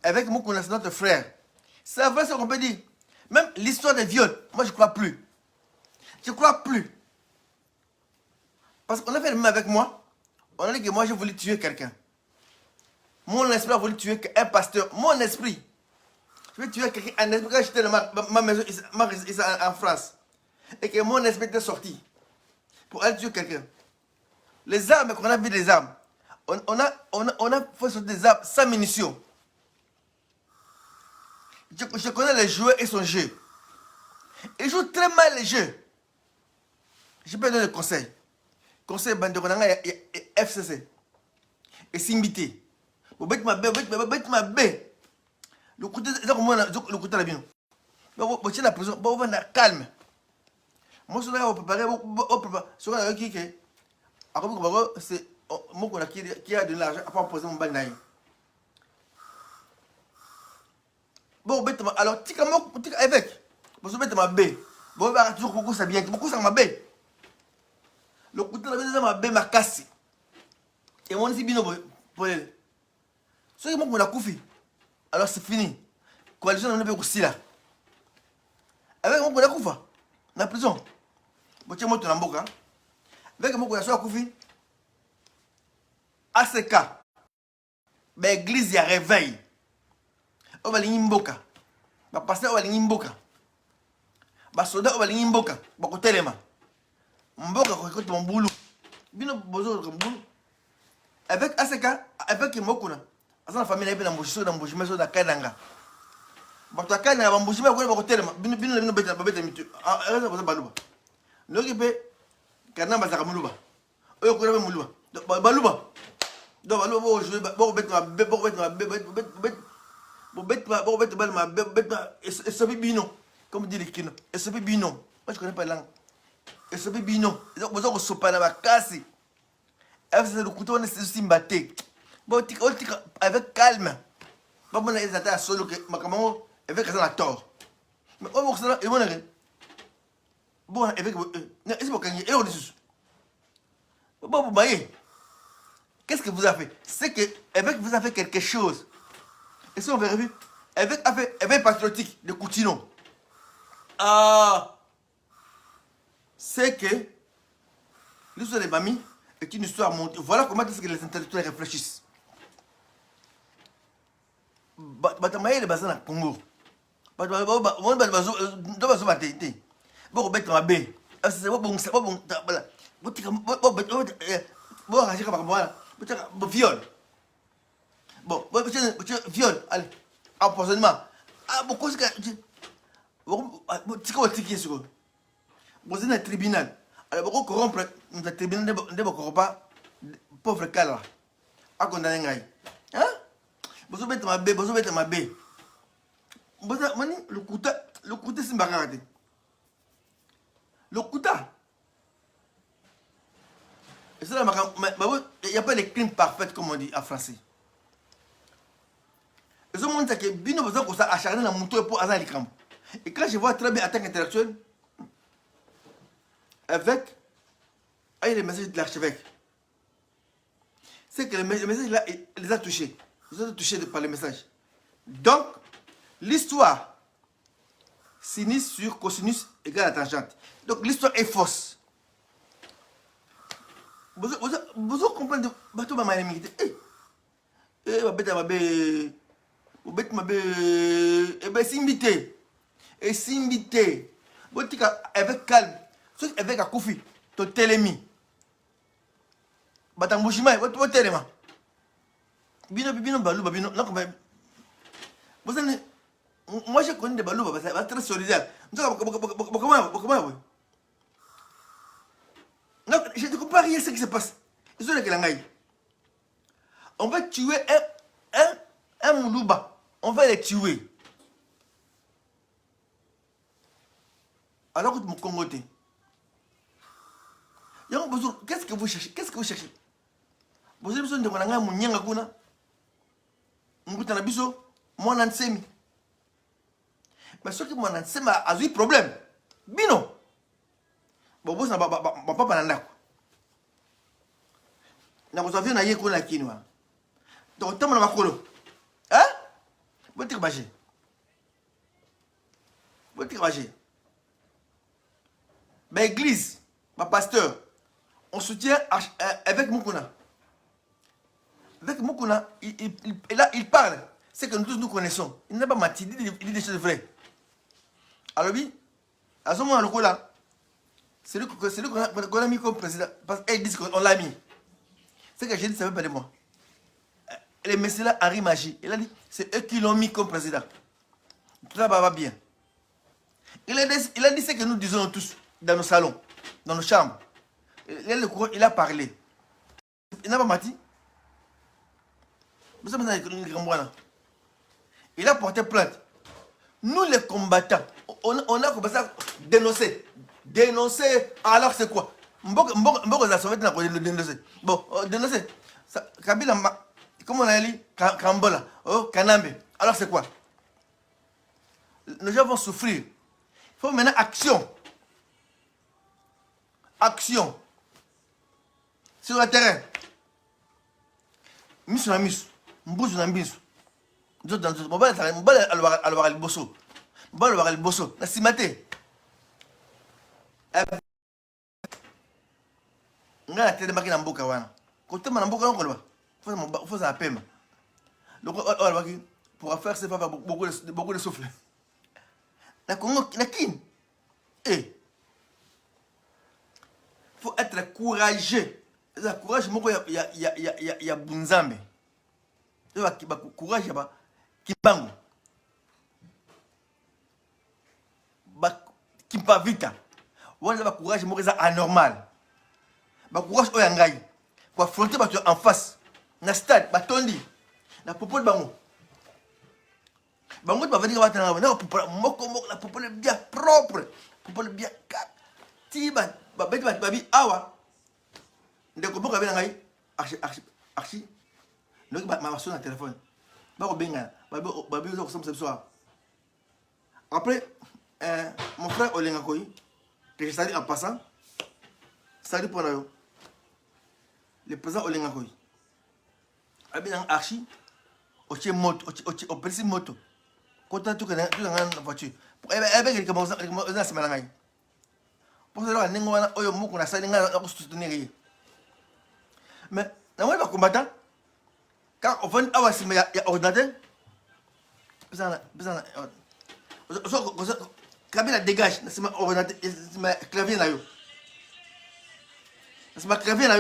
avec mon connaissance notre frère. C'est vrai ce qu'on peut dire. Même l'histoire des viols, moi je ne crois plus. Je ne crois plus. Parce qu'on a fait le même avec moi. On a dit que moi j'ai voulu tuer quelqu'un. Mon esprit a voulu tuer un pasteur. Mon esprit. Je vais tuer quelqu'un. Un esprit quand j'étais dans ma maison ici en France. Et que mon esprit était sorti. Pour aller tuer quelqu'un. Les armes qu'on a vu, les armes. On a fait sortir des armes sans munitions. Je connais les joueurs et son jeu. Ils jouent très mal les jeux. Je peux donner des conseils. Conseil Banderonanga et FCC. Et Simbité. Vous bêtez ma baie. Le côté de la bien. Vous êtes la prison. Vous êtes calme. Moi, je suis préparé. C'est moi qui a de l'argent à poser mon bandaï. Bon, bêtement, alors, avec. Vous êtes ma baie. Vous avez toujours beaucoup ça bien. Beaucoup ça ma baie. Le côté de la baie m'a cassé. Et moi, c'est bien pour elle. Ce qui m'a coupé. Alors, c'est fini. Coalition n'a pas aussi là. Avec mon collègue Koufa, dans la prison. Vous avez monté dans la boca. Avec mon collègue Koufi, ACK, l'église y a réveil. On va aller Mboka. Le pasteur va aller Mboka. Le soldat va aller Mboka. Beaucoup téléma. Mboka, quand mon boulot. Bino bozo comme boulot. Avec ACK, avec Mokuna. Asa la famille na mbouchi so na kadanga. Bato akana ba mbouchi ko ba kotelema. Bino beta mitu. Asa ba baluba. Loki pe kana ba saka muluba. Oyo ko na muluba. Baluba. Do baluba bo jouer bo beta et ça bino comme dit les kino. Et ça bino. Moi je connais pas la langue. Et ça bino. Donc vous avez sopana ba kasi. C'est le couteau on est simbaté. Bon, avec calme. Pas bon, ils attendent solo que ma camarade avec ça la tort. Mais au moins ça, ils vont aller. Bon, avec c'est pour gagner. Et on dit bon, vous voyez. Qu'est-ce que vous avez fait? C'est que avec vous avez fait quelque chose. Et si on vérifie, avec patriotique de Coutinho. Ah, c'est que l'histoire des mamies est une histoire montée. Voilà comment est-ce que les intellectuels réfléchissent. Batamaye le bazin à Congo. Bon, bête ma baie. C'est bon, c'est bon. Bon, viol. Bon, viol. Allez, empoisonnement. Ah, beaucoup de choses. Bon, c'est sûr. Vous êtes un tribunal. Alors, beaucoup corrompre le tribunal de vos pas pauvre calme. À condamner. Hein? Vous mettez ma baie, vous mettez ma baie. Le couteau, c'est ma garde. Le couteau. Et ça, il n'y a pas de crime parfait, comme on dit en français. Et ce monde, c'est que Bino besoin qu'on s'acharne dans mon tour pour Azan Likram. Et quand je vois très bien en tant qu'intellectuel, avec les messages de l'archevêque, c'est que les messages là, il les a touchés. Ils ont été touchés par les messages. Donc, l'histoire sinus sur cosinus égale à tangente. Donc, l'histoire est fausse. Vous comprenez? Bateau ma malémité. Ma bête, ma bête, eh bien, simbité. Et simbité. Avec calme. Avec un koufi. Ton télémi. Batambouchima, votre téléma. Bino balou, bino. Vous savez, moi je connais des balou, c'est très solidaire. Comment? Non, je ne comprends rien ce qui se passe. Ils sont les Kelangaï. On va tuer un Moulouba. On va les tuer. Alors que mon Congoté. Qu'est-ce que vous cherchez? Vous avez besoin de Kolanga Mounyanga Kuna. Moukoutana Biso. Moi, Nansemi. Mais ce qui m'a dit, a eu problème. Bino. Bon, vous n'avez pas de papa. Vous avez un aïe qu'on a qui nous. Donc, tu as un makolo. Hein? Vous tirez Vous tirez mais église, ma pasteur, on soutient avec Moukouna. Avec Moukouna, il parle. C'est que nous tous nous connaissons. Il n'a pas menti, il dit des choses vraies. Alors oui, à ce moment là, c'est lui qu'on a mis comme président. Parce qu'elle dit qu'on l'a mis. C'est que j'ai dit, ça ne veut pas de moi. Les messieurs là, Henri Magie, il a dit, c'est eux qui l'ont mis comme président. Tout ça va bien. Il a dit ce que nous disons tous dans nos salons, dans nos chambres. Il a parlé. Il n'a pas menti. Il a porté plainte. Nous les combattants, on a commencé à dénoncer. Dénoncer, alors c'est quoi? Mboko za sauvé le dénoncer. Bon, dénoncer. Kabila, comme on a dit, Kambola, Kanambe. Alors c'est quoi? Les gens vont souffrir. Il faut maintenant action. Action. Sur le terrain. Miss na miss. Mbouzu na mbizu. Mbala alwara liboso. Mbala alwara liboso. Na simate. Nga na tele maki na mboka wana. Kotema na mboka ngolba. Faut ça pema. Donc pour faire c'est pas beaucoup de souffle. Na Congo na kin. Eh. Faut être courageux. Le courage moko ya bunzambe. Le courage ya kimbangu. Kimpa vita. Wala courage moko za anormal. Ba courage oya ngai. Pour affronter bato en face. Na stade batondi. Na popo bango. Bango ba venir batana na popo moko la popo bien propre. Popo bien tiba ba beti babi awa. Ndeko boka bena ngai archi donc ma sonne à téléphone ba ko benga ba bi zo ko somse soir après mon frère Olenga Koyi que je salue en passant salut pour nous le président Olenga Koyi abina archi o moto o presi moto kota tout que voiture avec comment ça se malangai pour ça nengo wana oyo muku na sali nga ko soutenir. Mais dans le combattant, quand on fait un il y a ordinateur, Kabila dégage, c'est ma ordinateur, c'est ma clavier là. C'est ma clavier là.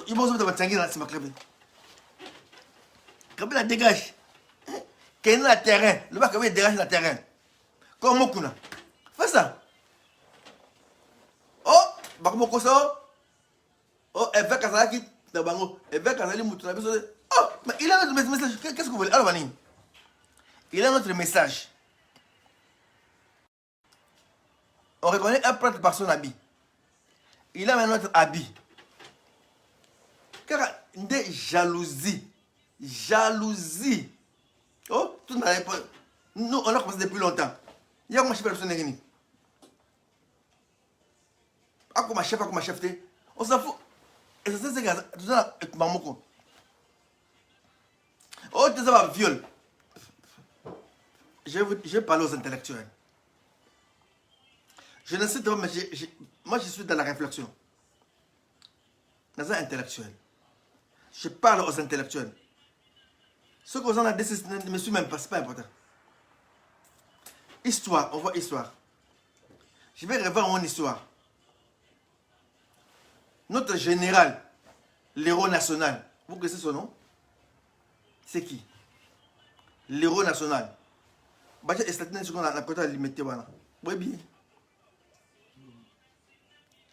Il faut se mettre dans c'est ma clavier. Kabila dégage. Qu'il y a le terrain, le bac dégage le terrain. Comme Mokuna. Fais ça. Oh, Bakmoko ça. Oh, évêque Kazaki. Oh, mais il a notre message. Qu'est-ce que vous voulez? Alors, il a notre message. On reconnaît un prêtre par son habit. Il a maintenant notre habit. Car des jalousies. Jalousie. Oh, tout n'a pas. Nous, on a commencé depuis longtemps. Il y a comment chef personne n'est ah, comme chef, on s'en fout. Et c'est ça, tout ça, mamoko. Oh, tu sais, viol. Je parle aux intellectuels. Je ne sais pas, mais moi je suis dans la réflexion. Dans un intellectuel. Je parle aux intellectuels. Ce qu'on a dit, ne me suit même pas, c'est pas important. Histoire, on voit histoire. Je vais revoir mon histoire. Notre général, l'héros national, vous connaissez son nom? C'est qui? L'héros national. Bacha Estatine, ce qu'on a la côté limité, voilà. Vous voyez bien?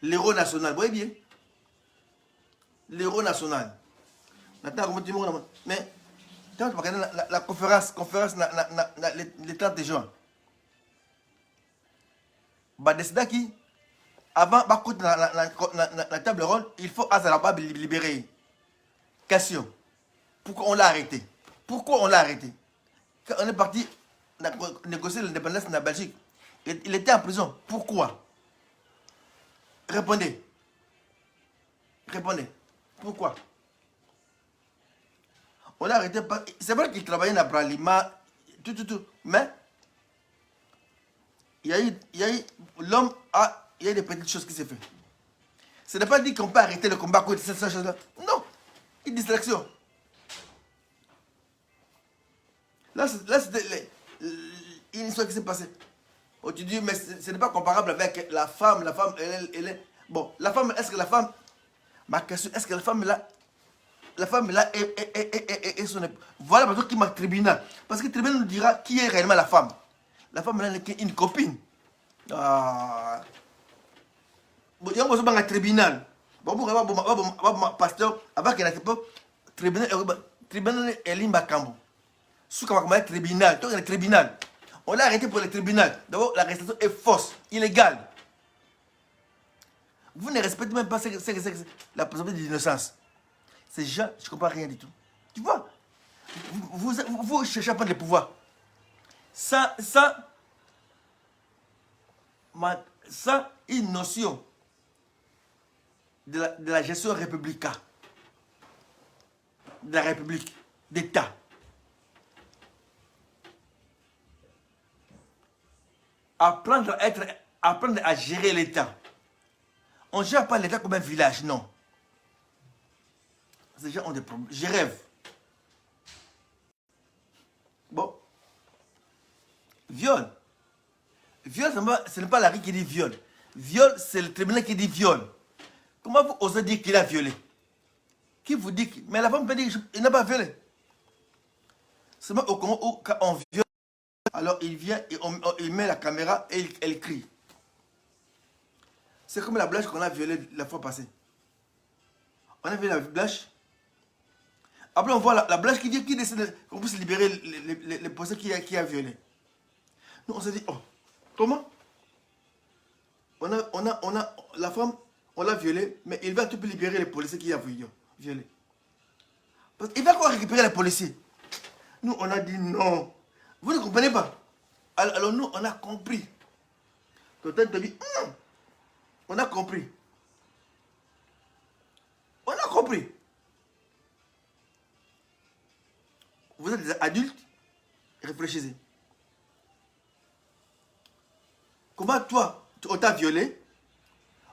L'héros national, vous voyez bien? L'héros national. Mais quand tu regardes la conférence le 30 juin, Badesdaki, avant la table ronde, il faut Azarabab libérer. Question. Pourquoi on l'a arrêté? Pourquoi on l'a arrêté? Quand on est parti négocier l'indépendance de la Belgique, il était en prison. Pourquoi? Répondez. Répondez. Pourquoi? On l'a arrêté. C'est vrai qu'il travaillait dans Bralima, tout. Mais, l'homme il y a des petites choses qui se font. Ce n'est pas dit qu'on peut arrêter le combat à cause de cette chose-là. Non, une distraction. Là, c'était une histoire qui s'est passée. Oh, tu dis, mais ce n'est pas comparable avec la femme. La femme, elle est... Bon, la femme, est-ce que la femme... Ma question, est-ce que la femme là... La femme là est son épouse. Voilà parce qu'il m'a tribunal. Parce que le tribunal nous dira qui est réellement la femme. La femme là n'est qu'une copine. Ah... Bon, il y a un tribunal. Bon, pasteur, avant qu'il n'ait pas... Tribunal est l'imbakambo. Ce qu'on va tribunal, le tribunal. On l'a arrêté pour le tribunal. D'abord, l'arrestation est fausse, illégale. Vous ne respectez même pas la présomption d'innocence. Ces gens, je ne comprends rien du tout. Tu vois, vous cherchez à prendre le pouvoir. Sans une notion de la gestion républicaine, de la République, d'État. Apprendre à gérer l'État. On ne gère pas l'État comme un village, non. Ces gens ont des problèmes. Je rêve. Bon. Viol. Viol, ce n'est pas la rue qui dit viol. Viol, c'est le tribunal qui dit viol. Comment vous osez dire qu'il a violé? Qui vous dit que... Mais la femme peut dire qu'il n'a pas violé. Seulement au Congo, quand on viole, alors il vient et il met la caméra et elle crie. C'est comme la blanche qu'on a violée la fois passée. On a vu la blanche. Après on voit la blanche qui dit qui décide qu'on puisse libérer les policiers qui a violé. Nous on s'est dit, oh, comment? La femme, on l'a violée, mais il va tout peu libérer les policiers qui a violé. Parce qu'il va quoi récupérer les policiers? Nous on a dit non. Vous ne comprenez pas. Alors nous, on a compris. Total te dit, on a compris. On a compris. Vous êtes des adultes, réfléchissez. Comment toi, on t'a violé,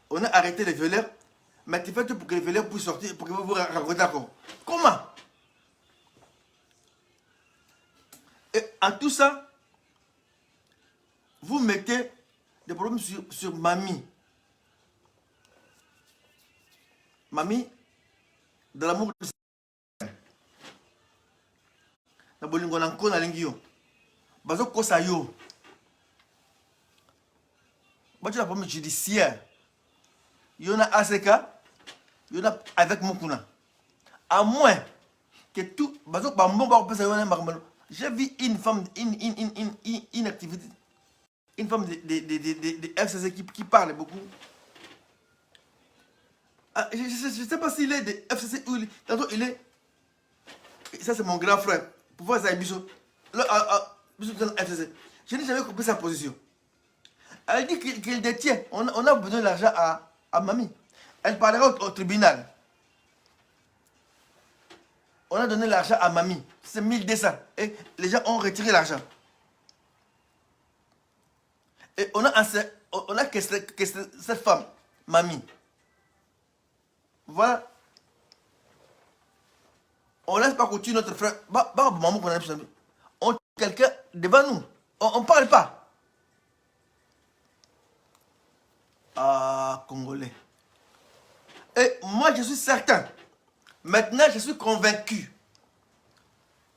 on a arrêté les violeurs, mais tu fais tout pour que les violeurs puissent sortir, pour que vous vous racontez d'accord. Comment? Et en tout ça, vous mettez des problèmes sur mamie. Mamie, de l'amour de na bolingo na nkona lengi yo. Bazo kosa yo. Bazo la problème judiciaire. Yo na ACK, yo na avec Mukuna. À moins que tout bazo ba mbomba ko pesa yo na marmalo. J'ai vu une femme, une activité, une femme de FCC qui parle beaucoup. Ah, je ne sais pas s'il est de FCC ou tantôt il est. Ça c'est mon grand frère. Pour voir ça, Bichot. FCC. Je n'ai jamais compris sa position. Elle dit qu'il détient. On a besoin d'argent à mamie. Elle parlera au tribunal. On a donné l'argent à mamie. C'est 1200. Et les gens ont retiré l'argent. Et on a que cette femme, mamie. Voilà. On ne laisse pas continuer notre frère. On tue quelqu'un devant nous. On ne parle pas. Ah, Congolais. Et moi, je suis certain. Maintenant, je suis convaincu.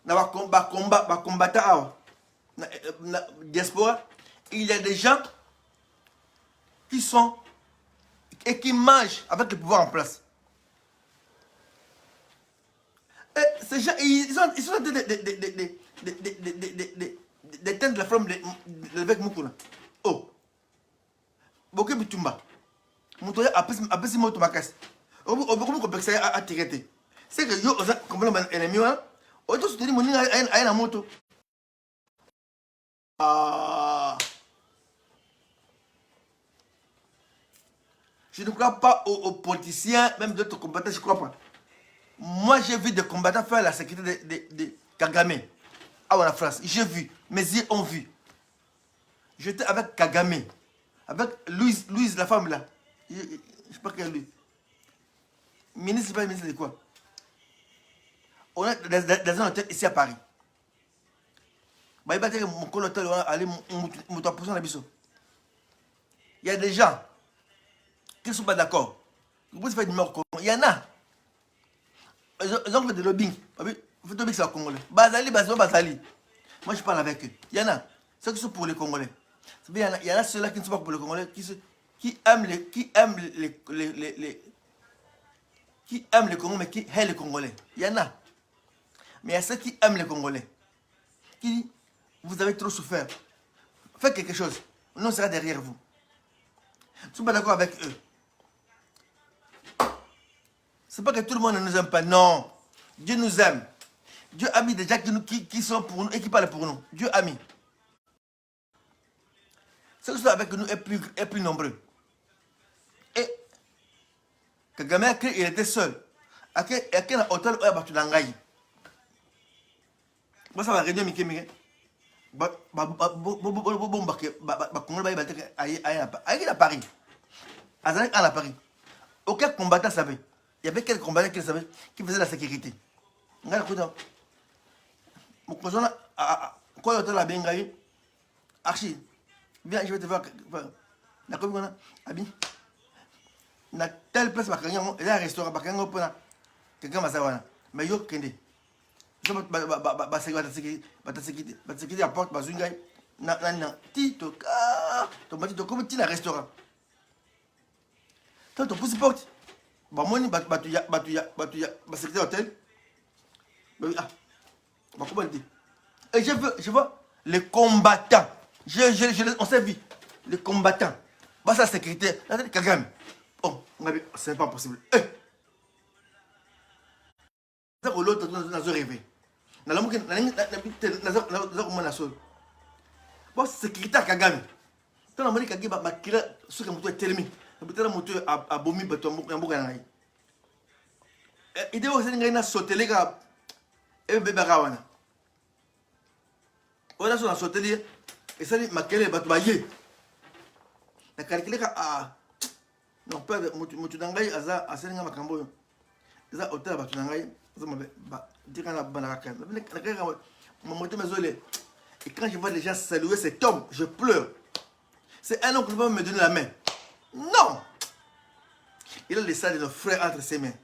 Dans combattant diaspora, il y a des gens qui sont et qui mangent avec le pouvoir en place. Et ces gens, ils sont d'éteindre la flamme de l'évêque Mukuna. Oh, Boké Bitumba. Moutoya a pris moto makas. Comment on ça à tirer? C'est que yo, comme l'homme ennemi, on doit soutenir mon à la moto. Ah. Je ne crois pas aux politiciens, même d'autres combattants, je ne crois pas. Moi, j'ai vu des combattants faire la sécurité de Kagame. en France. J'ai vu, mes yeux ont vu. J'étais avec Kagame, avec Louise, la femme là. Je ne sais pas quelle lui. Ministre, c'est pas ministre de quoi. On est dans un hôtel ici à Paris. Bah, il y a mon hôtel, on va aller, il y a des gens qui ne sont pas d'accord. Vous pouvez faire du Nord Congo. Il y en a. Ils ont fait de lobbying. Vous faites du lobbying sur les Congolais. Bazali. Moi, je parle avec eux. Il y en a. Ceux qui sont pour les Congolais. Il y en a ceux-là qui ne sont pas pour les Congolais, qui aiment les Congolais, mais qui haïssent les Congolais. Il y en a. Mais il y a ceux qui aiment les Congolais. Qui disent, vous avez trop souffert. Faites quelque chose. Nous, on sera derrière vous. Je ne suis pas d'accord avec eux. Ce n'est pas que tout le monde ne nous aime pas. Non. Dieu nous aime. Dieu a mis des gens qui sont pour nous et qui parlent pour nous. Dieu a mis. Ceux qui sont avec nous est plus nombreux. Et Kagame, il était seul. À quel hôtel il y a battu l'angaï. Ça va réduire Mickey. À Paris. À Paris. Aucun combattant savait. Il y avait quelques combattants qui savaient, qui faisaient la sécurité. Regarde, mon cousin, quand l'hôtel a bien gagné, Archie, viens, je vais te voir. La commune, Abi, na telle place, il y a un restaurant, quelqu'un va savoir. Mais yo, Kende. Je vais sécurité à porte, Tito, comme tu as un restaurant. Toi, tu pousses porte. Moi, sécurité hôtel. Et je vois les combattants. On s'est vu. Les combattants. Ça, sécurité. Kagame. Oh, c'est pas possible. L'autre, nous avons rêvé. Bon, sécurité à Kagame. Quand on m'a dit que Kagame a tiré ce que est tellement. Le moteur a bombé le il dit aussi qu'il a sauté les gars. Et bébé Rawana. On a sauté les. Et ça dit, ma quelle est batouillée. La calculé à. Non, pas de Moutudangaï, à Sénégal Macambo. Les hôtels à Batoudangaï. Ça m'a dit qu'on a banaka. Mon moteur m'a zolé. Et quand je vois les gens saluer cet homme, je pleure. C'est un homme qui va me donner la main. Non! Il a laissé de nos frères entre ses mains.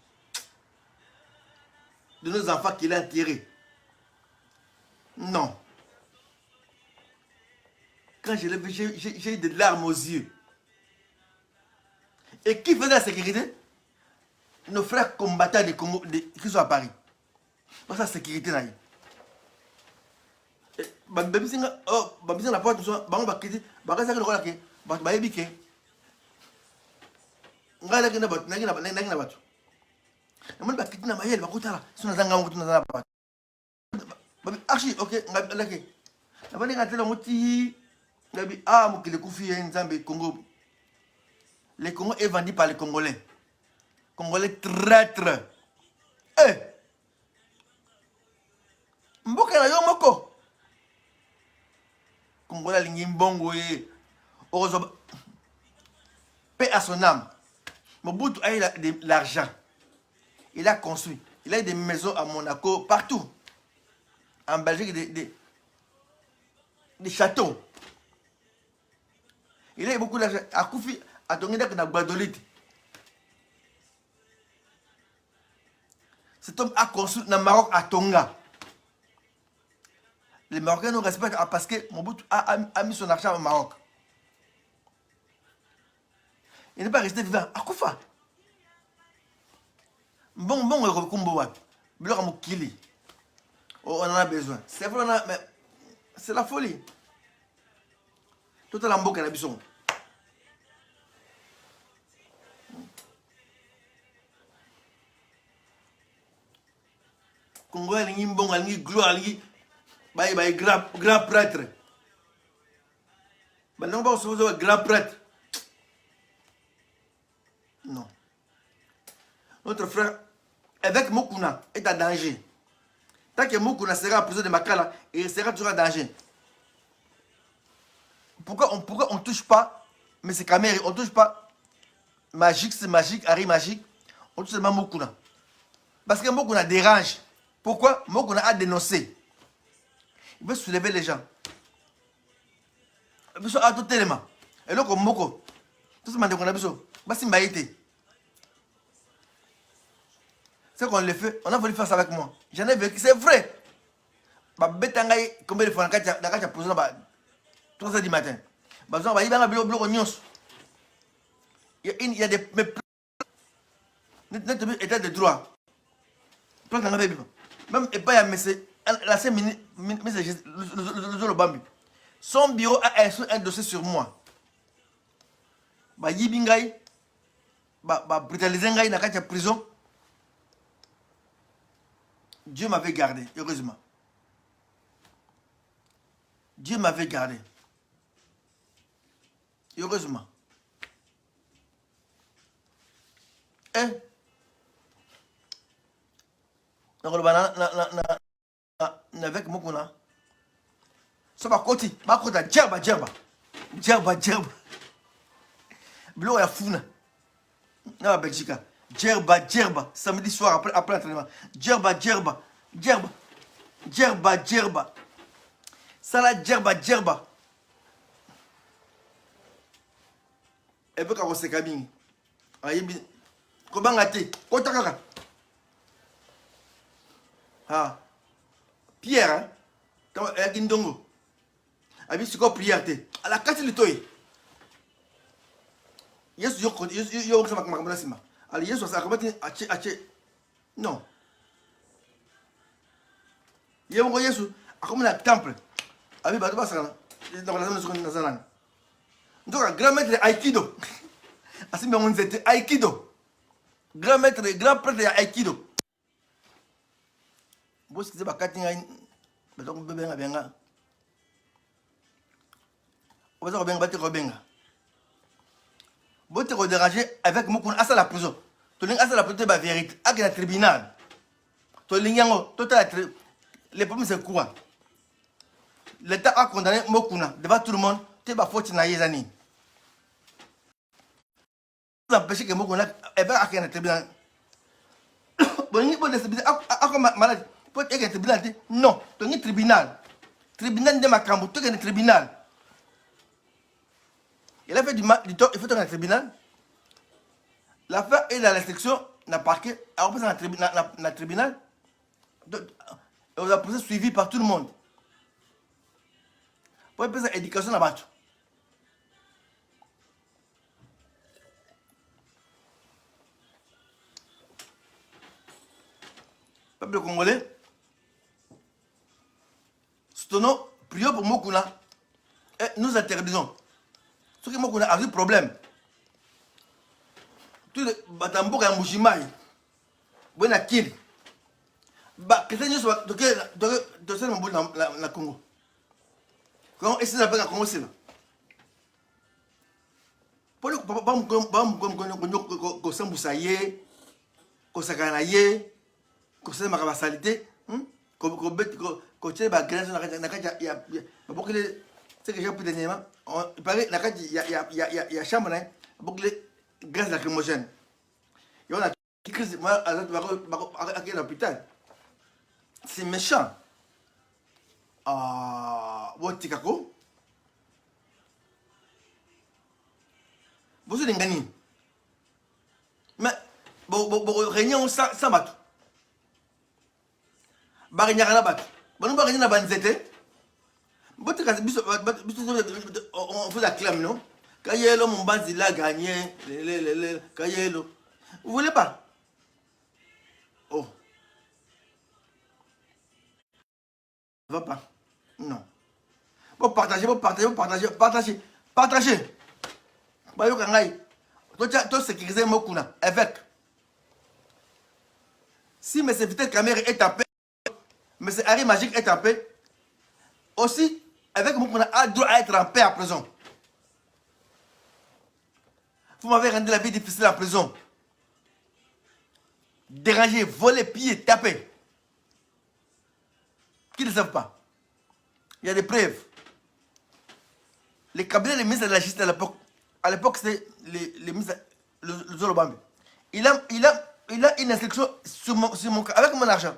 De nos enfants qu'il a enterrés. Non. Quand je l'ai vu, j'ai eu des larmes aux yeux. Et qui faisait la sécurité? Nos frères combattants des Congo, qui sont à Paris. Pour sa sécurité. La porte, Archie, ok, le Congo est vendu par les Congolais. Congolais traîtres. Mboka na yo moko. Congolais lingi mbongo ye. Paix à son âme. Mobutu a eu l'argent. Il a construit. Il a eu des maisons à Monaco, partout. En Belgique, des châteaux. Il a eu beaucoup d'argent. À Koufi, à Tonguéda, à Guadolite. Cet homme a construit dans le Maroc, à Tonga. Les Marocains nous respectent parce que Mobutu a mis son argent au Maroc. Il n'est pas resté vivant. À Koufa. Bon, on en a besoin. C'est vrai, mais c'est la folie. Tout est l'ambo canabison. Congolais, il y a gloire, il y a grand prêtre. Maintenant, on va se faire grand prêtre. Non. Notre frère, évêque Mokuna, est en danger. Tant que Mokuna sera en prison de Makala, il sera toujours en danger. Pourquoi on ne touche pas, mais c'est Kamere, on ne touche pas Magique, c'est magique, Harry magique, on touche seulement Mokuna. Parce que Mokuna dérange. Pourquoi Mokuna a dénoncé. Il veut soulever les gens. Il veut tout élément. Et là, comme Moko, tout ce qu'on a besoin, c'est Mbaïté. C'est qu'on le fait, on a voulu faire ça avec moi. J'en ai vécu, c'est vrai. Combien de fois dans la prison, 3h du matin. Il y a des états de droit. Même la 5 minutes, son bureau a un dossier sur moi. Yibingai, brutaliser dans la prison. Dieu m'avait gardé, heureusement. Dieu m'avait gardé. Heureusement. Avec Mokuna. Ça va côté. Ma côté, djerba. Blo ya funa. Na Belgique. Djerba. Samedi soir après l'entraînement. Djerba. Ça là, djerba. Et puis quand on s'est cabine. Comment gâter? Kotakaka. Ah. Pierre, hein? Quand il y a Gindongo. Abi c'est quoi prière? À la casse le toy. Yes, yo ça m'a sima. Ali yes ça comment ache. Non. Yo yes comme la temple. Abi ba ba ça. Dans la zone sur Nazalan. Donc grand maître de Aikido. Asi mais on était Aikido. Grand maître, grand prêtre de Aikido. Vous savez pas quand il y a donc bébé nga. Vous avez bien battu Robenga. Vous te dérangez avec Mokuna à la prison. Tu n'as pas la prison de vérité. À le tribunal. Tu les problèmes c'est quoi? L'État a condamné Mokuna devant tout le monde. Tu vas faute na yezani. Vous empêchez que Mokuna à le tribunal. Bon, malade. Pour être un tribunal, non, tu es tribunal. Tribunal de Makambo, tu es un tribunal. Il a fait du tort, il faut être un tribunal. L'affaire est dans la section, n'a parquet, alors dans le tribunal. On a procès suivi par tout le monde. Pour faire une éducation là-bas. Peuple congolais. Soutenons, prions pour Mokuna et nous interdisons. Ce que Mokuna a eu problème. Tout le batambo et Moujimaï, bon à qui? Que c'est soit de ce moment la Congo. Quand est-ce que ça peut la Congo c'est là? Pour le Samboussaye, Kosakanaye, Kosé Makabasalité, côté la grâce il y a beaucoup de ce que j'ai pu donner il paraît il y a chambre beaucoup de gaz lacrymogène et on a crise moi à l'hôpital c'est méchant Wotikako vous êtes gagné mais réunion sans bateau réunion na bateau bon on va réunir na banzete on fait la clame non Kayelo mon banzi l'a gagné Kayelo vous voulez pas oh va pas non bon partagez bayo kangai to sécuriser Mokuna avec si M. Vitel Kamere est tapé M. Harry Magique est tapé aussi avec Mokuna a droit à être en paix à prison. Vous m'avez rendu la vie difficile en prison. Déranger, voler, piller, taper. qui ne le savent pas. Il y a des preuves. Les cabinets des ministres de la Justice à l'époque, c'était les ministres, le Zolobambe. Il a une instruction avec mon argent.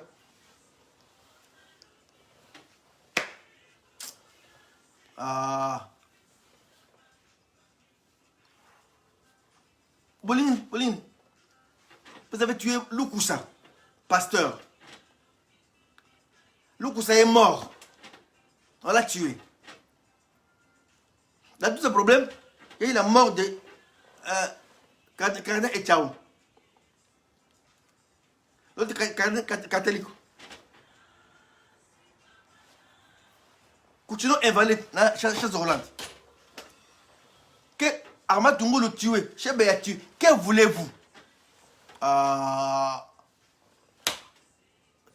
Ah. Boline, vous avez tué Loukoussa, pasteur. Loukoussa est mort. On l'a tué. Dans tout ce problème, il y a eu la mort de Cardin et Tchao. L'autre catholique. Continuons à invalide chez Hollande. Que Ahmad Toungo le tué, chez Béatu, que voulez-vous?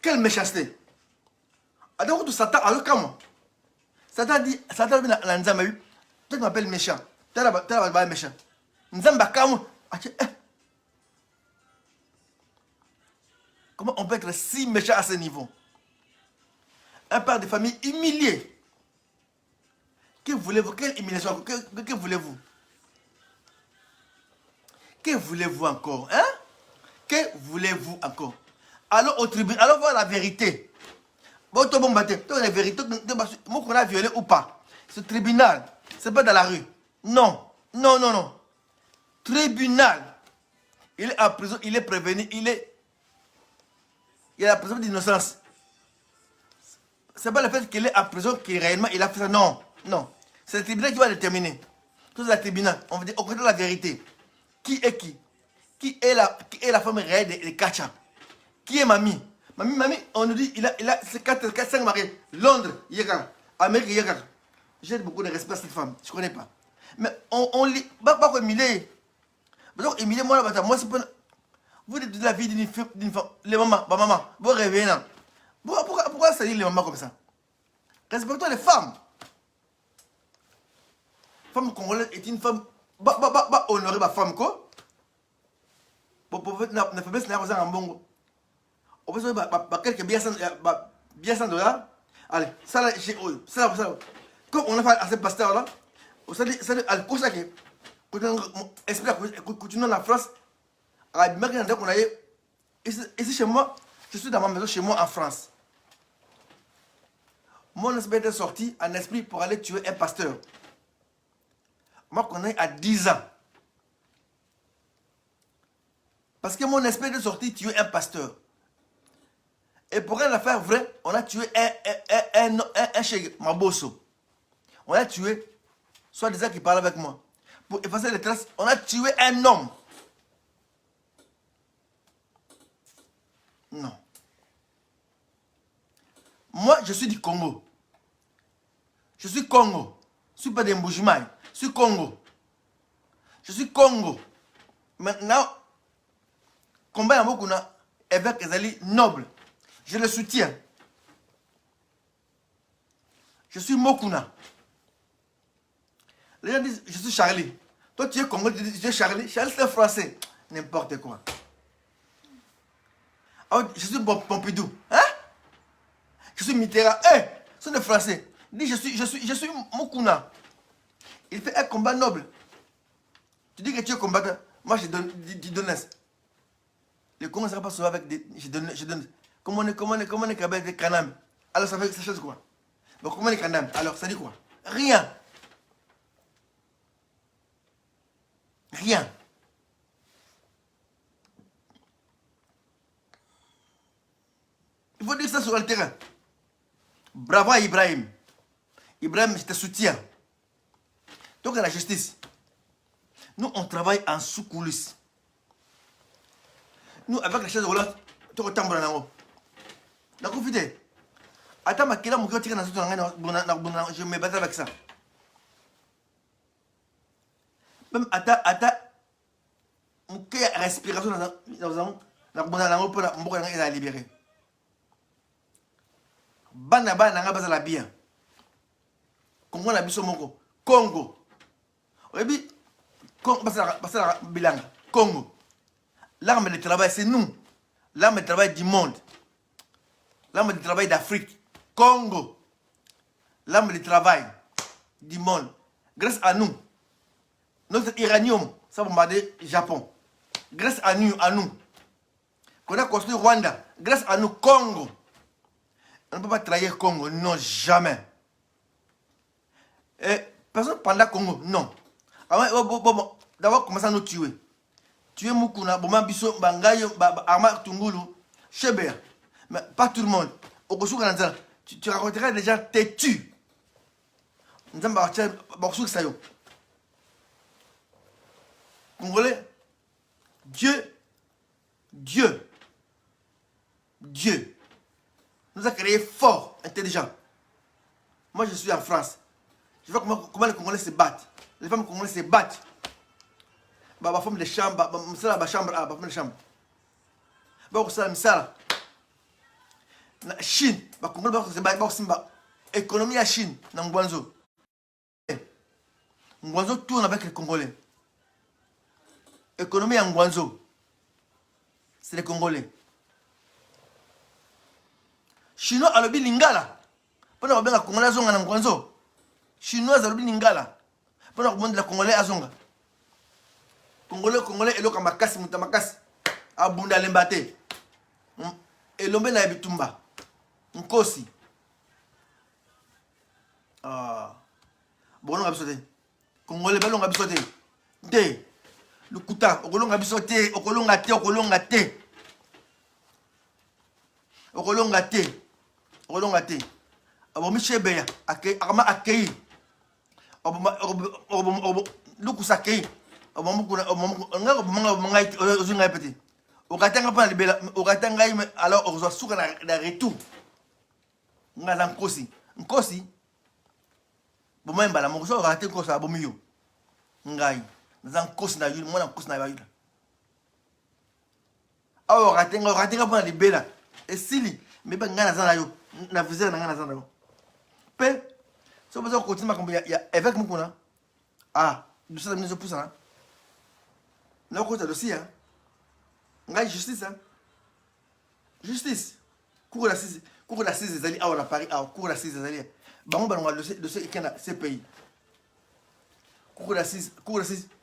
Quelle méchanceté. Alors, Satan, alors comment? Satan dit, Satan dit, toi tu m'appelles méchant. Tu es méchant. Nzamba Kamou. Comment on peut être si méchant à ce niveau? Un père de famille humilié. Que voulez-vous? Quelle humiliation? Que voulez-vous? Que voulez-vous encore? Hein? Que voulez-vous encore? Alors au tribunal, alors voir la vérité. Bon, toi, bon matin, toi, la vérité, moi qu'on a violé ou pas. Ce tribunal, c'est pas dans la rue. Non, non, non, non. Tribunal. Il est en prison, il est prévenu, il a la présomption d'innocence. C'est pas le fait qu'il est en prison qui réellement il a fait ça. Non, non. C'est le tribunal qui va déterminer. Tout le tribunal, on va dire, on connaît la vérité. Qui est qui? Qui est la femme réelle de Kacha? Qui est mamie? Mamie, on nous dit, il a 5 mariés. Londres, Yégar. Amérique, Yégar. J'ai beaucoup de respect à cette femme. Je ne connais pas. Mais on lit. Pas comme Emilé. Donc, Emilé, moi, c'est pas. Vous dites la vie d'une femme. Les mamans, ma maman. Vous rêvez, non? Pourquoi ça dit les mamans comme ça? Respectons les femmes. Femme congolaise est une femme. Honorer ma femme, quoi. Pour la faiblesse, n'a pas un bon. On peut se faire quelques bien $100. Allez, ça là, ça. Comme on a fait à ce pasteur-là, ça dit, à cause de ça, continuons en France, à la qu'on a eu, ici chez moi, je suis dans ma maison chez moi en France. Mon esprit est sorti en esprit pour aller tuer un pasteur. Moi, qu'on est à 10 ans. Parce que mon esprit est sorti tuer un pasteur. Et pour une affaire vraie, on a tué un chez Mabosso. On a tué, soit des gens qui parlent avec moi. Pour effacer les traces, on a tué un homme. Non. Moi, je suis du Congo. Je suis Congo. Je ne suis pas des Mbujimaï. Je suis Congo. Je suis Congo. Maintenant, combat à Mokuna, évêque Ezali noble. Je le soutiens. Je suis Mokuna. Les gens disent, je suis Charlie. Toi, tu es Congolais, tu dis, je suis Charlie. Charlie, c'est français. N'importe quoi. Alors, je suis Pompidou. Hein? Je suis Mitterrand. C'est des Français. Il dit, je suis Mokuna. Il fait un combat noble. Tu dis que tu es combattant. Moi, je donne. Le Congo ne sera pas sauvé avec des. Je donne. Comment on est avec des Kanam? Alors, ça fait quoi? Donc, comment on est Kanam? Alors, ça dit quoi? Rien. Rien. Il faut dire ça sur le terrain. Bravo à Ibrahim. Ibrahim, je te soutiens. Donc, à la justice, nous, on travaille en sous-coulisses. Nous, avec la chaise de Roland, tu as autant de haut. Donc, profitez. Attends, je me battrai avec ça. Même attends, quelle respiration dans la libéré. Banaba n'a pas la bien. Congo n'a pas Moko. Congo. Oui, Congo. L'arme de travail, c'est nous. L'arme de travail du monde. L'arme de travail d'Afrique. Congo, l'âme du travail du monde. Grâce à nous, notre uranium, ça va bombarder le Japon. Grâce à nous, qu'on a construit Rwanda. Grâce à nous, Congo. On ne peut pas trahir Congo, non, jamais. Et personne pendant Congo, non. D'abord, commencer à nous tuer. Tuer Mukuna, Boma Bisso, Bangayo, Arma Tungulu, Cheber. Mais pas tout le monde. Tu raconteras des gens têtus. Congolais, Dieu nous a créés forts, intelligents. Moi, je suis en France. Je vois comment les Congolais se battent. Les femmes congolaises se battent. Bah, femme de chambre, bah, chambre, bah, femme de chambre. Bah, ça, na Chine, bah, Congolais, bah, se battent, bah, économie à Chine, dans Ngwanzo. Ngwanzo tourne avec les Congolais. Économie en Ngwanzo, c'est les Congolais. Chinois a le lingala. Pendant que les Congolais sont en Ngwanzo. Chinois a le lingala. Pendant que les Congolais sont Congolais, et le Kamakasi, Mutamakasi. Abunda Lembate. Et l'homme na Bitumba. Nkosi. Bon, on a besoin. Congolais, on a besoin. Té. Le Kouta, Okolonga bisoté, Okolonga té, Okolonga té. Okolonga té. Okolonga té. Abomi Chebeya, Arma Akei. Lukusa Kei. Alors, on reçoit sous la retour. On a Nkosi. Nkosi. Bon, même, la mongoso, on a raté Nkosi à Bomio. Ngai. Zan Nkosi na yule, mwana Nkosi na yule. Alors, on a raté pour la libéra. Et si, mais pas Ngana Zanayo. Na visée na Ngana Zanayo. Pe, si on continue à il y a évêque Mukuna. Ah, nous sommes venus pour ça. Là, on continue aussi, hein. Ngai justice, hein. Justice. Cour d'assises des alliés, à Paris, cour d'assises des alliés. Bango bango le CPI. Cour d'assises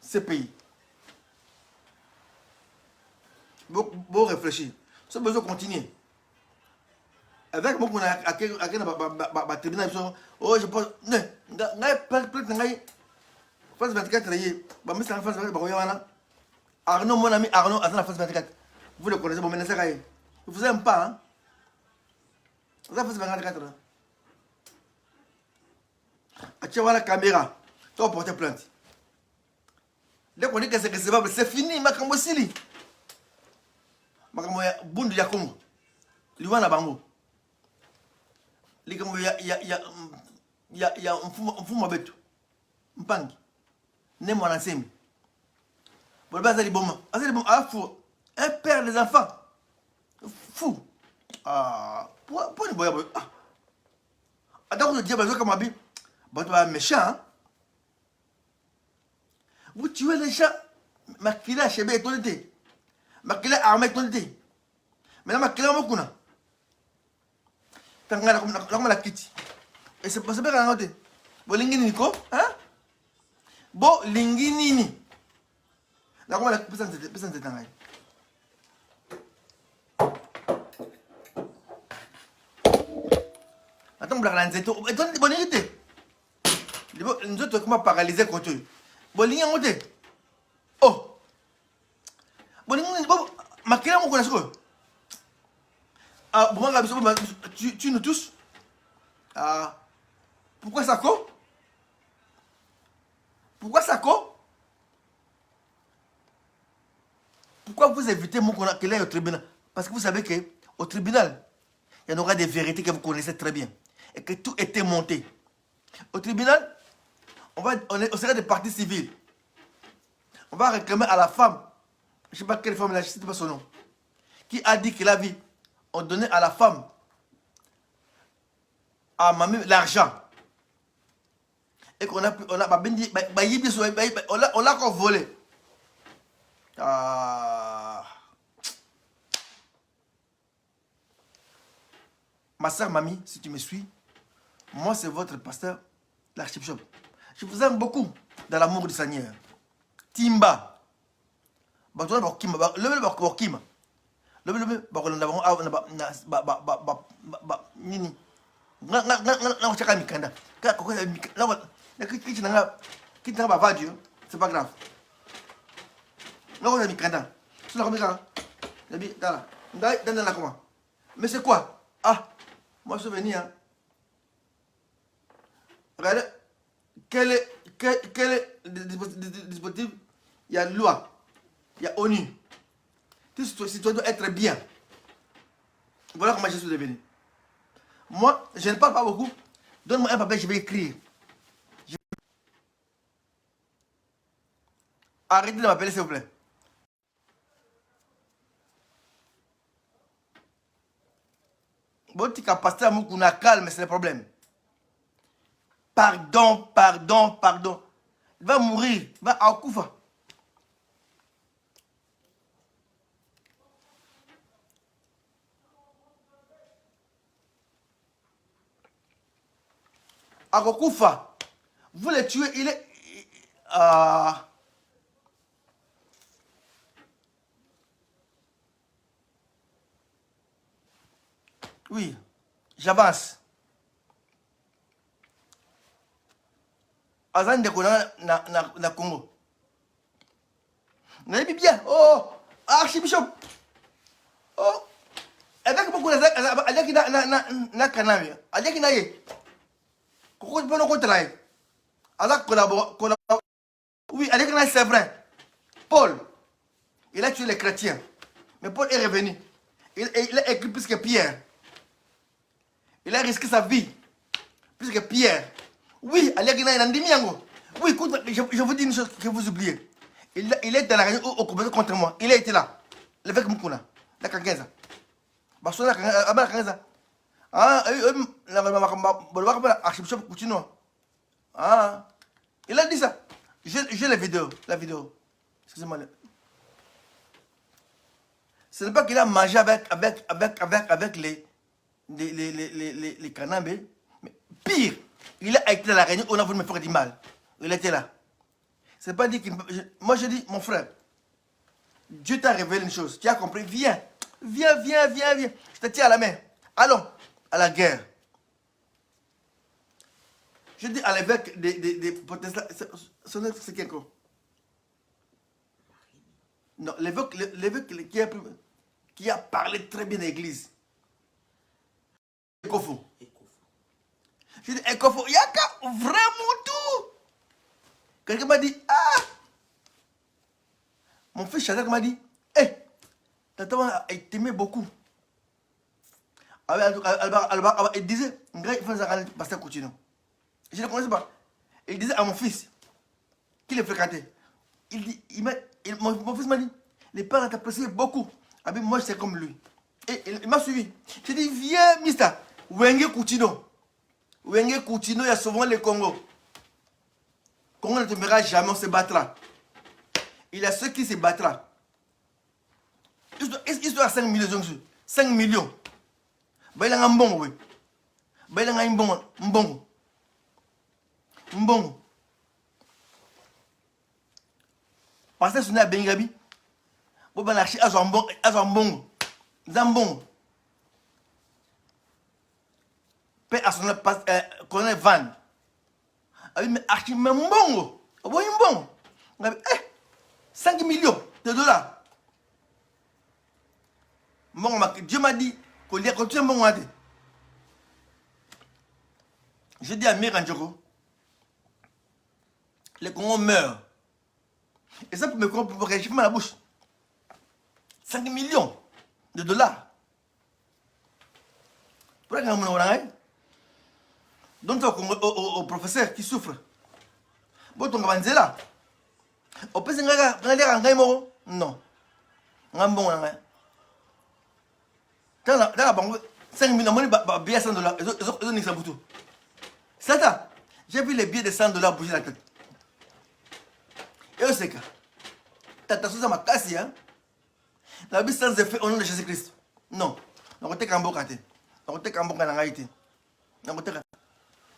CPI. Bon réfléchir. Si besoin de continuer. Avec moi, on a un tribunal. Oh, je pense. Non, phase 24, Arnaud, mon ami Arnaud, à la phase 24. Vous le connaissez, bon, mais vous n'aimez pas, hein? Vous avez fait 24 ans. Tu vois la caméra, tu vas porter plainte. Dès qu'on dit que c'est recevable, c'est fini, Makambo Sili. Makambo Bundu ya Congo. Liwana Bango. Il y a un fou mabetu. Mpangi. Ne mon enseigne. Bon, bah, c'est bon. Ah, fou. Un père des enfants. Fou. Ah, pour une boya. Ah. Attends, je dis, bah, comme Abi. Bon, tu vas méchant, hein. Vous tuez les gens. Makila Chebe est tonité. Makila Armé est tonité. Maintenant, Makila Mokuna. T'as comme la kitty. Et c'est pas bien à noter. Bon, Lingini, quoi, hein? Bon, Lingini. Là, comment la personne de temps. Attends, on va lancer tout. Attends, bonne idée. Nous autres, comment paralyser contre eux? Bon, Lingini, oh. Bon, Lingini, bon, Makila, mon connaisseur. Ah, bon, tu nous tous. Ah, pourquoi ça co? Pourquoi ça co? Pourquoi vous évitez mon qu'il est au tribunal? Parce que vous savez qu'au tribunal, il y en aura des vérités que vous connaissez très bien. Et que tout était monté. Au tribunal, on sera des parties civiles. On va réclamer à la femme, je ne sais pas quelle femme, je ne sais pas son nom, qui a dit que la vie, on donnait à la femme, à mamie, l'argent. Et qu'on a on l'a encore volé. Ah. Ma soeur Mamie, si tu me suis, moi c'est votre pasteur, l'archbishop. Je vous aime beaucoup dans l'amour du Seigneur. Timba. C'est pas grave. Mais c'est quoi? Ah, moi je suis venu. Hein. Regardez, quel est le dispositif? Il y a loi, il y a ONU. Tout citoyen doit être bien. Voilà comment je suis devenu. Moi, je ne parle pas beaucoup. Donne-moi un papier, je vais écrire. Arrêtez de m'appeler, s'il vous plaît. Bon, tu as pasteur Moukouna calme, c'est le problème. Pardon, pardon, pardon. Il va mourir, il va à Koufa. À Koufa. Vous le tuez, il est... Oui, j'avance. Azan de na Congo. Vous avez bien. Oh, archbishop. Oh, avec beaucoup de na canal. Avec na ye. Pourquoi tu peux nous contraire? Avec collabore. Oui, avec na c'est vrai. Paul, il a tué les chrétiens. Mais Paul est revenu. Il a écrit plus que Pierre. Il a risqué sa vie. Plus que Pierre. Oui, oui, je vous dis une chose que vous oubliez. Il est dans la réunion au complot contre moi. Il a été là. L'évêque Moukouna. La Kangenza. Basona Kangenza. Ah, archbishop Coutinho. Ah, il a dit ça. J'ai la vidéo. La vidéo. Excusez-moi. Ce n'est pas qu'il a mangé avec les cannabis. Mais pire. Il a été à la réunion, on a voulu me faire du mal. Il était là. C'est pas dit qu'il... Moi je dis, mon frère, Dieu t'a révélé une chose. Tu as compris? Viens. Viens. Je te tiens à la main. Allons à la guerre. Je dis à l'évêque des protestants, c'est qui encore? Non, l'évêque qui a parlé très bien de l'église. Ekofo. Je dis, Ekofo, il y a vraiment tout. Quelqu'un m'a dit, ah. Mon fils Chazak m'a dit, hé, tata t'aimait beaucoup. Il disait, pasteur Coutinho. Je ne le connaissais pas. Il disait à mon fils, qu'il le fréquentait. Mon fils m'a dit, les parents t'appréciaient beaucoup. Ah bien, moi, c'est comme lui. Et il m'a suivi. J'ai dit, viens, mister. Wenge Coutinho. Wenge Coutinho, il y a souvent le Congo. Congo ne tombera jamais, on se battra. Il y a ceux qui se battra. Ils sont à 5 millions. 5 millions. Il y a un bon, oui. Il y a un bon. Mbongo. Parce que ce n'est pas Bengabi. Vous avez acheté à Zambongo. Zambongo. Père à son colonel Van. Mais acheté Mbongo. Vous voyez Mbongo. 5 millions de dollars. Dieu m'a dit qu'on a continué Mbongo. Je dis à Miran Djoko. Les Congos meurent. Et ça pour réchauffer la bouche. 5 millions de dollars. Pour donc au professeur qui souffre. Bon, ton gamin là. Au peut non. Dans la banque, 5 millions de billets à 100 dollars. Ils ont nixé pour tout. C'est ça. J'ai vu les billets de 100 dollars bouger la tête. Et c'est que t'as ça ma casse, hein? La vie sans effet au nom de Jésus-Christ. Non. Donc, t'es qu'un beau côté. nakoteka mboka na ngai te.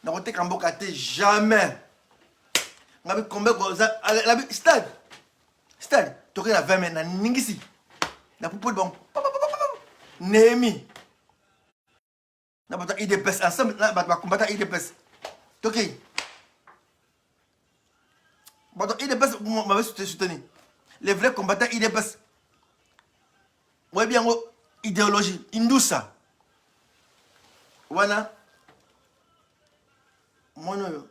Nakoteka mboka te jamais. Ngabi combien goza la stade. Stade, toke na 20 men na ningisi. Na popo bon. Nemi. Na bata IDPS ensemble na bata combattant IDPS. Toke. Bata IDPS m'avait soutenu. Les vrais combattants IDPS. Ouais bien idéologie indusa. Wana mono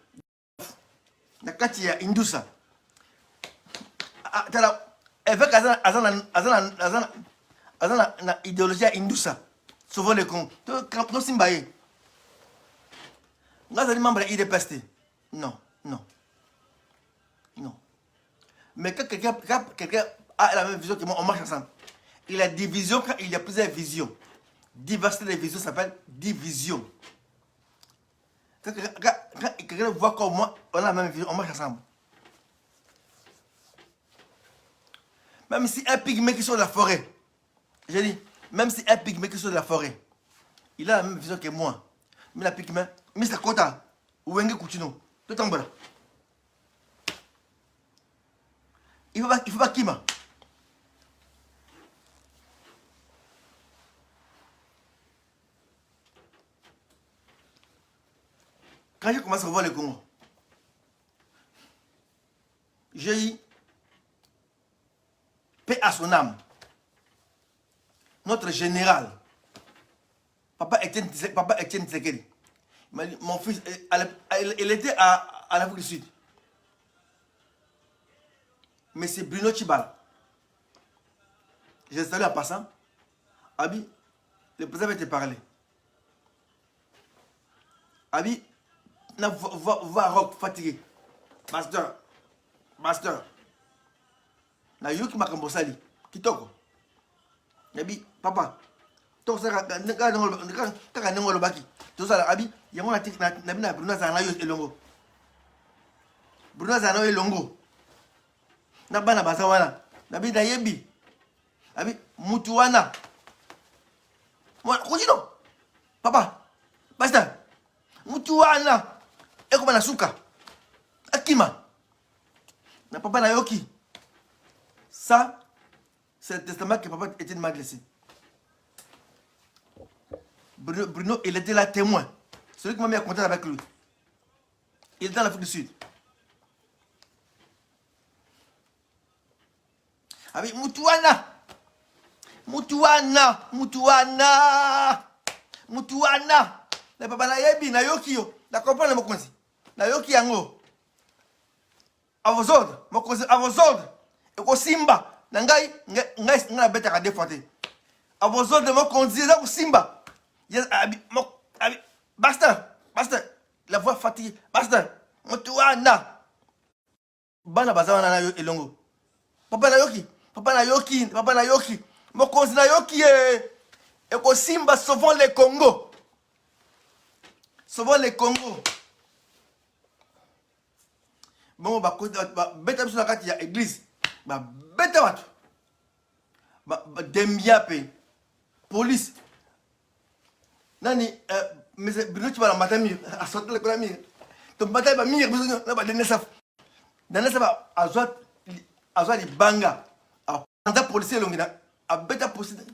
na kati ya indusa. Tala avec azana na idéologie indusa. Souvent les cons. To simbaye. Ngazali membre IDPS. Non. Mais quand quelqu'un a la même vision que moi, on marche ensemble. Il y a division quand il y a plusieurs visions. Diversité des visions s'appelle division. Quand quelqu'un voit comme moi, on a la même vision, on marche ensemble. Même si un pygmée qui sort de la forêt, j'ai dit, même si un pygmée qui sort de la forêt, il a la même vision que moi. Mais la pygmée, mais c'est Kota, ou Wenge Kuchino, tout en bas. Il faut pas Kima. Quand j'ai commencé à voir le Congo, j'ai eu paix à son âme. Notre général, Papa Etienne Tshisekedi, il m'a dit, mon fils, il était à l'Afrique du Sud. Mais c'est Bruno Tshibala. J'ai salué en passant. Abi, le président va te parler. Abi, va rock fatigué. Master. Na yoki makambo sali. Kitoko. Abi, papa. To saka kaka ngolo baki. To sala abi, yango na tik na Bruno Zana yo elongo. Bruno Zana yo elongo. Na bana baza wana nabi na yebi abi mutu wana mwana kujino papa basta mutu wana eko bana suka akima na papa na yoki ça c'est le testament que papa Etienne m'a laissé. Bruno il était là témoin, celui qui m'a mis en contact avec lui. Il est dans l'Afrique du Sud. Avec Mutuana. Na papa na yebi na yoki yo. Na comprendre mokonzi. Na yoki yango. À vos ordres, mokonzi à vos ordres. Et ko simba na ngai na beta ka défendre. À vos ordres mokonzi za ko simba. Yes abi basta. La voix fatiguée. Basta. Mutuana. Bana bazawana na yo elongo. Papa na yoki. Mokonzi na yoki eko simba sauvons le Congo. Bon beta biso na kati ya église. Beta watu. Dembiape. Police. Nani mais Bruno Tshibala matami a sorti le kolamir. To matami ba mir biso na ba denesaf. Denesaf azwa li banga. Anda policier longina a beta policier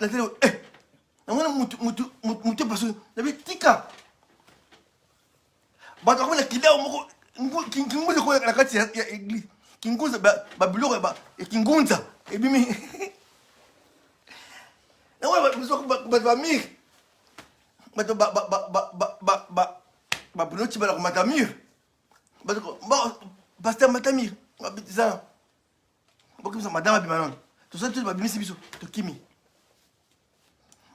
la télé na mwana mutu pasu na bitika bato kama kidao moko kingunza ko na kati ya église kingunza ba biloko ba kingunza ebimi na wala biso ba mir bato ba Bruno Tshibala ko matamir bato pasteur matamir babitiza. Beaucoup de madame Abimanon. Tout ça, tout le monde, c'est biso. Tout kimi.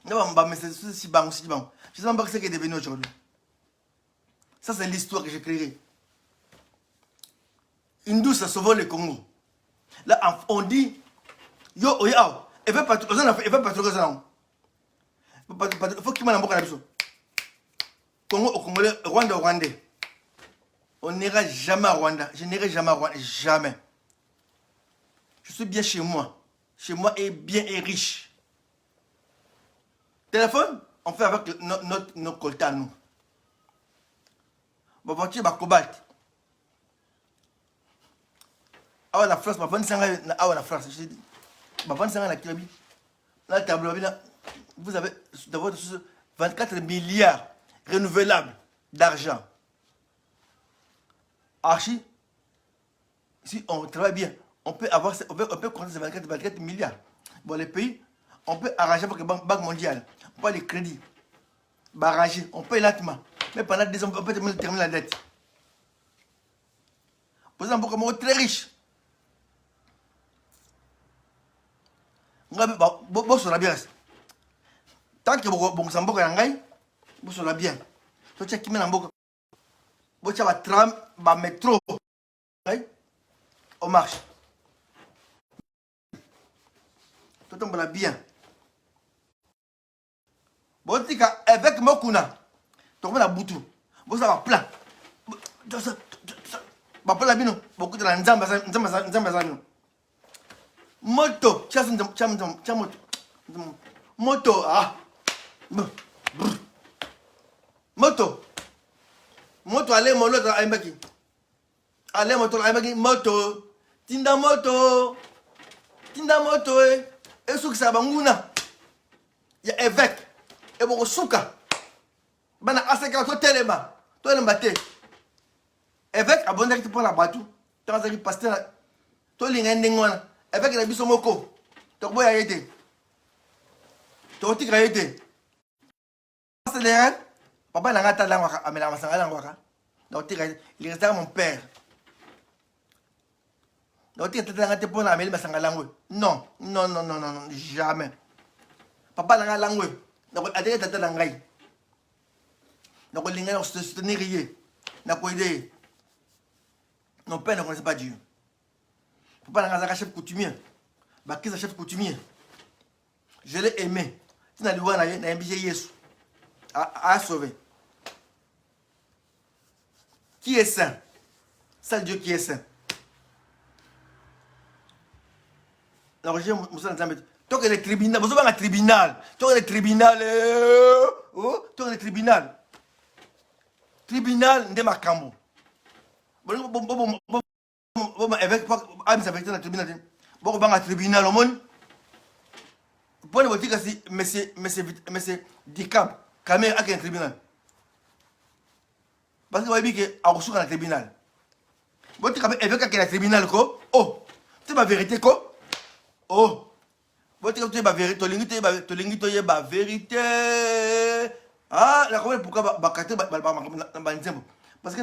Non, mais c'est si bon. Je sais même pas ce qui est devenu aujourd'hui. Ça, c'est l'histoire que j'ai créée. Indus, ça sauve le Congo. Là, on dit, yo, il veut pas tout ça. Il faut qu'il m'en ait un Congo au Congolais, Rwanda au Rwandais. On n'ira jamais à Rwanda. Je n'irai jamais à Rwanda. Jamais. Je suis bien chez moi. Chez moi est bien et riche. Téléphone, on fait avec notre coltan, nous. Ma voiture, ma cobalt. Ah, la France, ma bonne sang, la France. Ma bonne sang, la Kilabi. Là, le tableau, vous avez dans votre 24 milliards renouvelables d'argent. Archi, si on travaille bien, on peut compter ces 24 milliards. Bon, les pays, on peut arranger pour que la Banque mondiale, on peut les crédits, arranger, on paye lentement. Mais pendant 2 ans, on peut terminer la dette. Par exemple, comme on est très riche. Bon, ça va bien. Tant que vous s'en boka yangai, vous ça va bien. Toi, tu as qui met en boka. Vous tu as tram, métro. On marche. Toi, tu as bien. Bon, tu as avec Mokuna. Tu as boutou. Vous ça va plein. Bah, la bino. Beaucoup de la nzamba. Moto, moto, ah, moto, allez, mon autre, allez, moto, tinda moto, et souk ça banguna, ya évêque, et bon souka, bana aseka to telema, to le maté, évêque abonné qui prend la batou, tant que pasteur, to l'ingénieur. Avec la biso moko, tu boy a été. Tu as été. C'est l'air. Papa n'a pas la waka, mais la masanga la waka. Donc il reste mon père. Donc tu es pour la masanga la waka. Non, jamais. Papa n'a pas la waka. Donc il a été la ngai. Donc il a été soutenir rien. N'a pas aidé. Mon père ne connaissait pas Dieu. Papa n'a pas chef coutumier. Qui est chef coutumier? Je l'ai aimé. Tu n'as pas un billet Yesu. À sauver. Qui est saint? C'est Dieu qui est saint. Alors, j'ai Moussa Nzambe. Toi, que le tribunal. Vous avez un tribunal. Toi, le tribunal. Oh, toi, le tribunal. Tribunal de Makambo. Bon, avec le tribunal. Bon, on tribunal au monde. Pour le voter, c'est monsieur Dicap, quand même, avec un tribunal. Parce que vous avez dit qu'il y a un tribunal. Bon, tu as avec un tribunal, quoi. Oh, c'est ma vérité, quoi. Oh, bon, tu as ma vérité, tu as ma vérité. Ah, la comment pourquoi parce que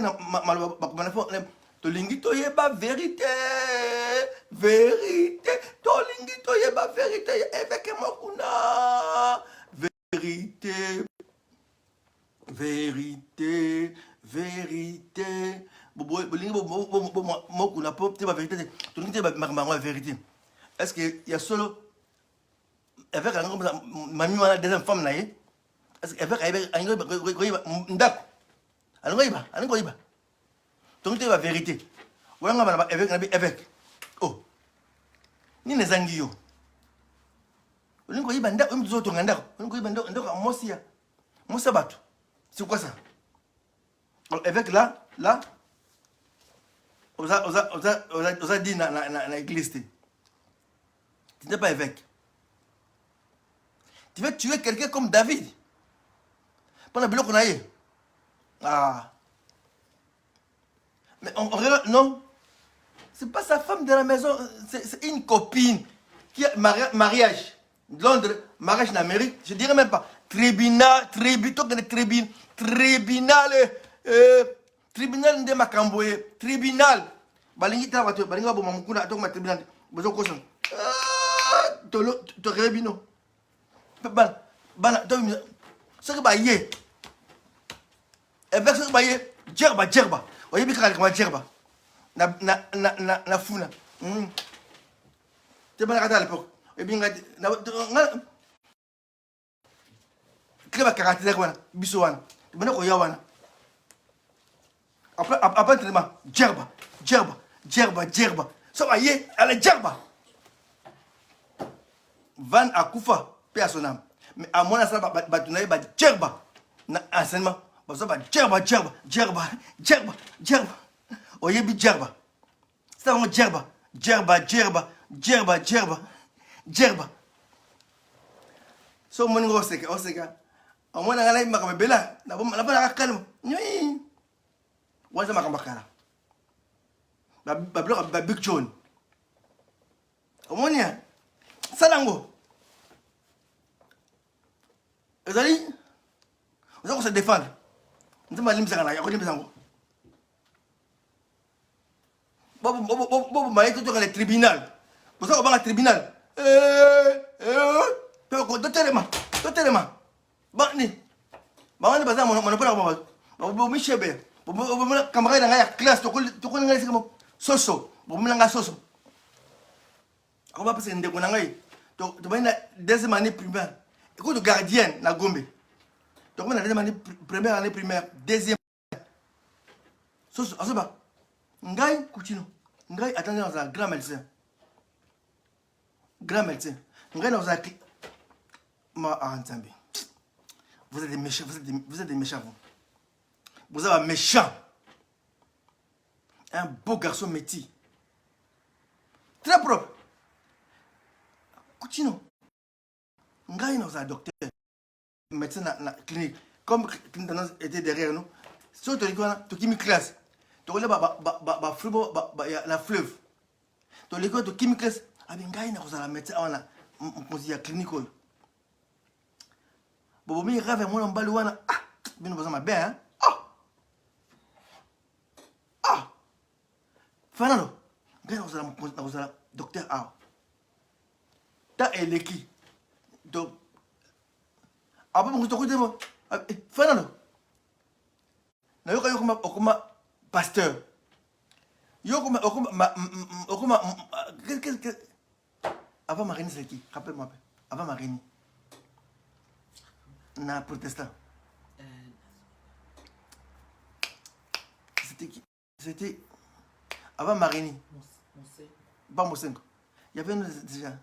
tolingi toyeba vérité, vérité, tolingi toyeba vérité, avec mokuna, vérité, vérité, vérité. Bolingi mokuna pop, c'est la vérité, tolingi toyeba vérité. Est-ce qu'il y a solo avec un mamie a des femmes là? Est-ce qu'avec un ndak, alors donc tu es la vérité. Avec. Oh. Ni ne zangi yo. Olingo yibanda umzo to nganda. Olingo yibanda ndoko mosia. Mosia batu. C'est quoi ça? Avec là, oza dit na église. Tu n'es pas évêque. Tu veux tuer quelqu'un comme David. Pendant le bloc on a eu. Ah. Mais on regarde, non. C'est pas sa femme de la maison, c'est une copine qui a mariage. Londres, mariage en Amérique, je dirais même pas. Tribunal de Makamboye, tribunal. Balingi ta voiture, balingi ba mamukuna to ma tribunal. Bozo koson. To rebino. Bana to ce que ba yé. Avec ce que ba yé, djerba. Oye bi kala kama djerba. Na funa. Tu vas à l'époque. Et bien, tu vas caractériser quoi? Bisouane. Tu vas dire yawana. Après, tu vas djerba. Ça va y est, elle est djerba. Van Akoufa, paix à son âme. Mais à mon avis, tu n'as pas de djerba. Enseignement. Ça va djerba. Oyebi djerba. C'est vraiment djerba. Djerba. So mon oseka. Au moins, on a ma bella. La calme. Waza makambakala. Big John. Au moins, Salango. Vous allez se défendre. Vous allez me dire, Bobo, maïs, tu es tribunal. Vous allez au tribunal. Totalement. Bani. Bani, bazar, mon pas Bobo, Michel. Bobo, camarade dans la classe. Tu connais Soso. Bobo, dans la Soso. On va passer une déconnerie. Tu vas une deuxième année primaire. Écoute, gardien, la Gombe. Tu vas une deuxième année première année primaire, deuxième. Soso, Asoba. Ngai, Coutinho. Ngai, attendez dans un grand médecin. Ngai dans un. Vous êtes des méchants, vous êtes des méchants. Vous êtes un méchant. Un beau garçon métis. Très propre. Coutinho. Ngai dans un docteur. Médecin dans la clinique. Comme Clinton était derrière nous. Si tu as une classe. Tu as la fleuve. Tu as l'école de classe. Ah bien, Ngai dans la médecin. On a clinique. Bobo mi rave moi on balouana bino bazama bien Fernando ngena uzala docteur A ta eleki donc après mon côté bon Fernando na yoka okoma pasteur okoma qu'est-ce avant Marine c'est qui rappelle-moi avant Marine na protestant. C'était qui? C'était avant Marini. Pas Mosenko. Il y avait une déjà.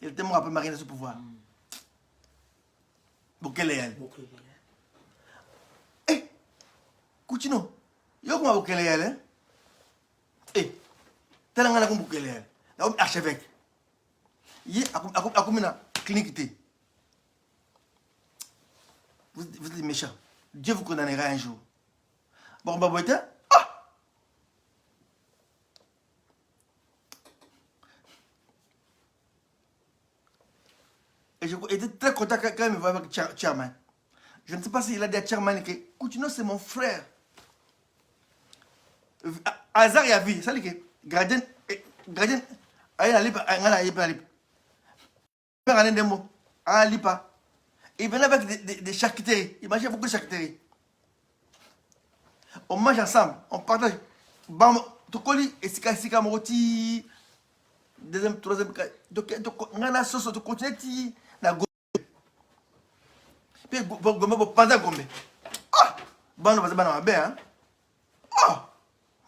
Il était mort après Marini sous pouvoir. Bukele. Eh, Coutinho. Yo comment Bukele hein? Eh, telanga na ko Bukele. Na archevêque. Yi akumina clinique. Vous êtes méchants. Dieu vous condamnera un jour. Bon, Baboïta. Et j'étais très content quand il me voit avec Chairman. Je ne sais pas s'il a dit à Chairman que Coutinho, c'est mon frère. Hazard et Avi. Ça dit que gardien. Aïe, la lipa. Il venait avec des charcuteries. Il mangeait beaucoup de charcuteries. On mange ensemble. On partage. Bam, Tokoli et Sika Moroti. Deuxième, troisième. Donc, on a la sauce de continent. Puis, pendant Gombe. Bon, on va se battre bien.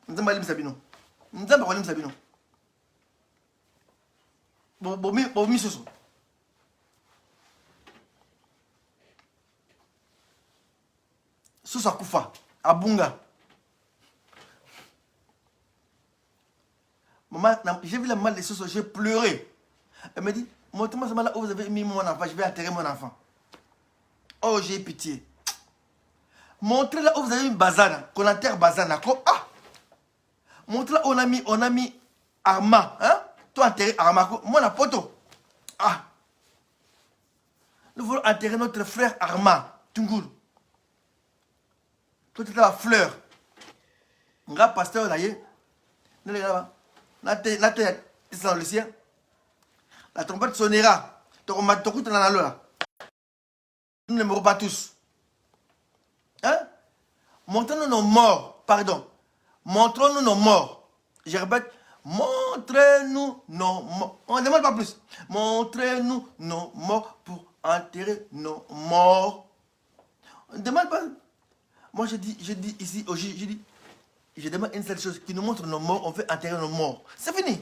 Nous avons Sabino. Bon, Soso. Soso Akufa, Abunga. Maman, j'ai vu la mal des Soso, j'ai pleuré. Elle me dit, montrez-moi ce mal-là où vous avez mis mon enfant, je vais enterrer mon enfant. Oh, j'ai pitié. Montrez là où vous avez mis Bazana, qu'on enterre Bazana. Montrez là où on a mis Arma. Hein? Toi enterrer Arma. Moi, la photo. Nous voulons enterrer notre frère Arma. Tungoul. Toi, tu es la fleur. Un gars pasteur là, la trompette sonnera. Nous ne mourrons pas tous. Hein? Montrons-nous nos morts. Pardon. Montrons-nous nos morts. Je répète. Montrez-nous nos morts. On ne demande pas plus. Montrez-nous nos morts pour enterrer nos morts. On ne demande pas. Moi, je dis ici, je demande une seule chose, qui nous montre nos morts, on fait enterrer nos morts. C'est fini.